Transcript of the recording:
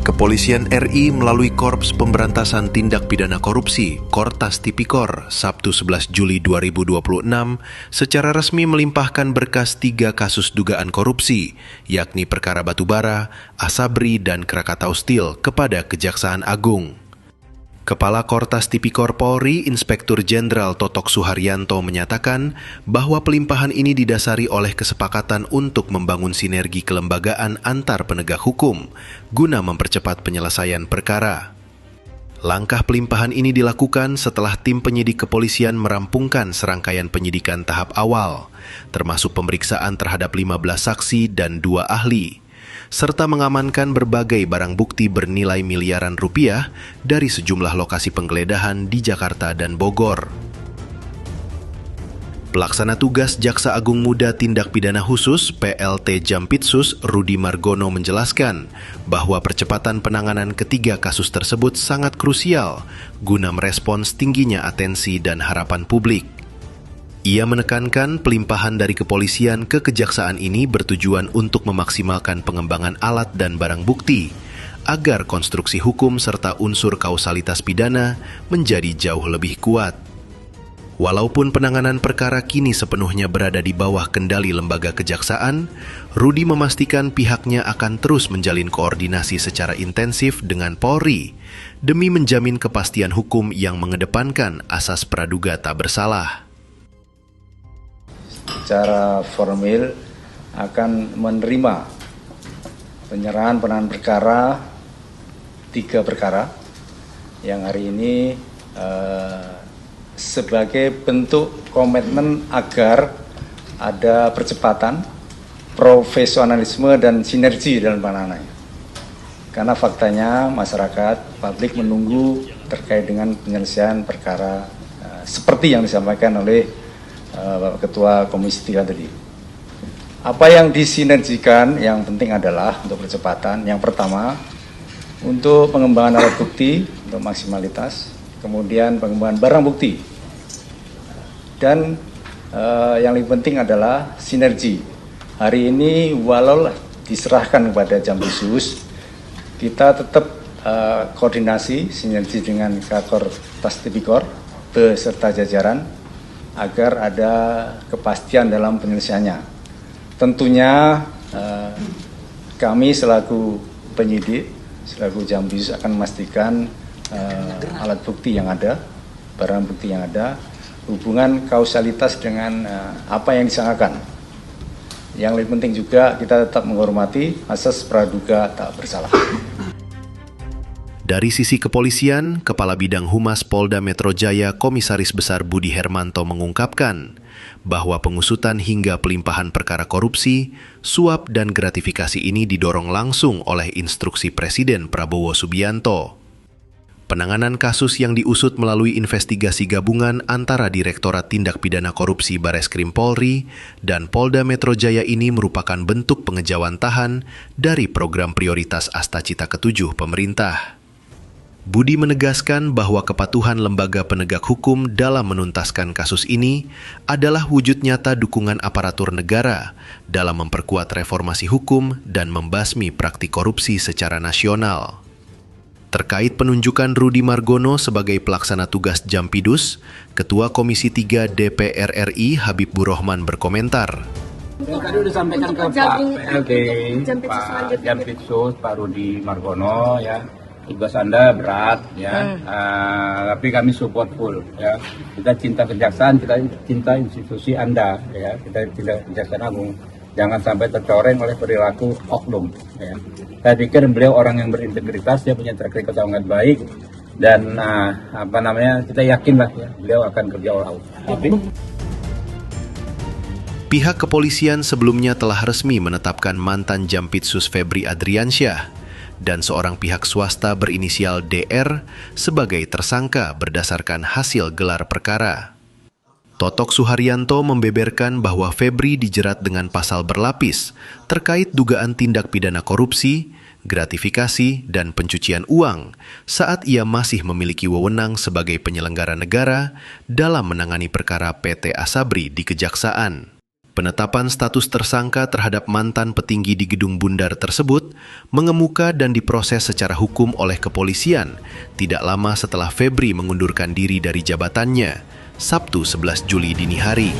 Kepolisian RI melalui Korps Pemberantasan Tindak Pidana Korupsi, Kortas Tipikor, Sabtu 11 Juli 2026, secara resmi melimpahkan berkas 3 kasus dugaan korupsi, yakni perkara batubara, Asabri, dan Krakatau Steel kepada Kejaksaan Agung. Kepala Kortas Tipikor Polri, Inspektur Jenderal Totok Suharyanto menyatakan bahwa pelimpahan ini didasari oleh kesepakatan untuk membangun sinergi kelembagaan antar penegak hukum guna mempercepat penyelesaian perkara. Langkah pelimpahan ini dilakukan setelah tim penyidik kepolisian merampungkan serangkaian penyidikan tahap awal, termasuk pemeriksaan terhadap 15 saksi dan 2 ahli, serta mengamankan berbagai barang bukti bernilai miliaran rupiah dari sejumlah lokasi penggeledahan di Jakarta dan Bogor. Pelaksana tugas Jaksa Agung Muda Tindak Pidana Khusus PLT Jampitsus Rudi Margono menjelaskan bahwa percepatan penanganan ketiga kasus tersebut sangat krusial guna merespons tingginya atensi dan harapan publik. Ia menekankan pelimpahan dari kepolisian ke kejaksaan ini bertujuan untuk memaksimalkan pengembangan alat dan barang bukti, agar konstruksi hukum serta unsur kausalitas pidana menjadi jauh lebih kuat. Walaupun penanganan perkara kini sepenuhnya berada di bawah kendali lembaga kejaksaan, Rudi memastikan pihaknya akan terus menjalin koordinasi secara intensif dengan Polri, demi menjamin kepastian hukum yang mengedepankan asas praduga tak bersalah. Secara formil akan menerima penyerahan penanganan perkara 3 perkara yang hari ini sebagai bentuk komitmen agar ada percepatan, profesionalisme dan sinergi dalam penanganannya. Karena faktanya masyarakat, publik menunggu terkait dengan penyelesaian perkara seperti yang disampaikan oleh Bapak Ketua Komisi 3 tadi. Apa yang disinergikan yang penting adalah untuk percepatan. Yang pertama, untuk pengembangan alat bukti untuk maksimalitas, kemudian pengembangan barang bukti. Dan yang lebih penting adalah sinergi. Hari ini walau diserahkan kepada Jampitsus, kita tetap koordinasi sinergi dengan Kortas Tipikor beserta jajaran agar ada kepastian dalam penyelesaiannya. Tentunya kami selaku penyidik, selaku Jampitsus akan memastikan alat bukti yang ada, barang bukti yang ada, hubungan kausalitas dengan apa yang disangkakan. Yang lebih penting juga kita tetap menghormati asas praduga tak bersalah. Dari sisi kepolisian, Kepala Bidang Humas Polda Metro Jaya Komisaris Besar Budi Hermanto mengungkapkan bahwa pengusutan hingga pelimpahan perkara korupsi, suap dan gratifikasi ini didorong langsung oleh instruksi Presiden Prabowo Subianto. Penanganan kasus yang diusut melalui investigasi gabungan antara Direktorat Tindak Pidana Korupsi Bareskrim Polri dan Polda Metro Jaya ini merupakan bentuk pengejawantahan dari program prioritas Astacita ke-7 pemerintah. Budi menegaskan bahwa kepatuhan lembaga penegak hukum dalam menuntaskan kasus ini adalah wujud nyata dukungan aparatur negara dalam memperkuat reformasi hukum dan membasmi praktik korupsi secara nasional. Terkait penunjukan Rudi Margono sebagai pelaksana tugas Jampidus, Ketua Komisi 3 DPR RI Habib Burrohman berkomentar. Tadi sudah sampaikan ke Pak PLT, Pak Jampitsus, Pak Rudi Margono, ya. Tugas Anda berat, ya. Tapi kami support full, ya. Kita cinta kejaksaan, kita cinta institusi Anda, ya. Kita cinta Kejaksaan Agung. Jangan sampai tercoreng oleh perilaku oknum, ya. Saya pikir beliau orang yang berintegritas, dia punya track record sangat baik, dan kita yakin lah, ya, beliau akan kerja all out. Pihak kepolisian sebelumnya telah resmi menetapkan mantan Jampitsus Febri Adriansyah dan seorang pihak swasta berinisial DR sebagai tersangka berdasarkan hasil gelar perkara. Totok Suharyanto membeberkan bahwa Febri dijerat dengan pasal berlapis terkait dugaan tindak pidana korupsi, gratifikasi, dan pencucian uang saat ia masih memiliki wewenang sebagai penyelenggara negara dalam menangani perkara PT Asabri di Kejaksaan. Penetapan status tersangka terhadap mantan petinggi di Gedung Bundar tersebut mengemuka dan diproses secara hukum oleh kepolisian tidak lama setelah Febri mengundurkan diri dari jabatannya, Sabtu 11 Juli dini hari.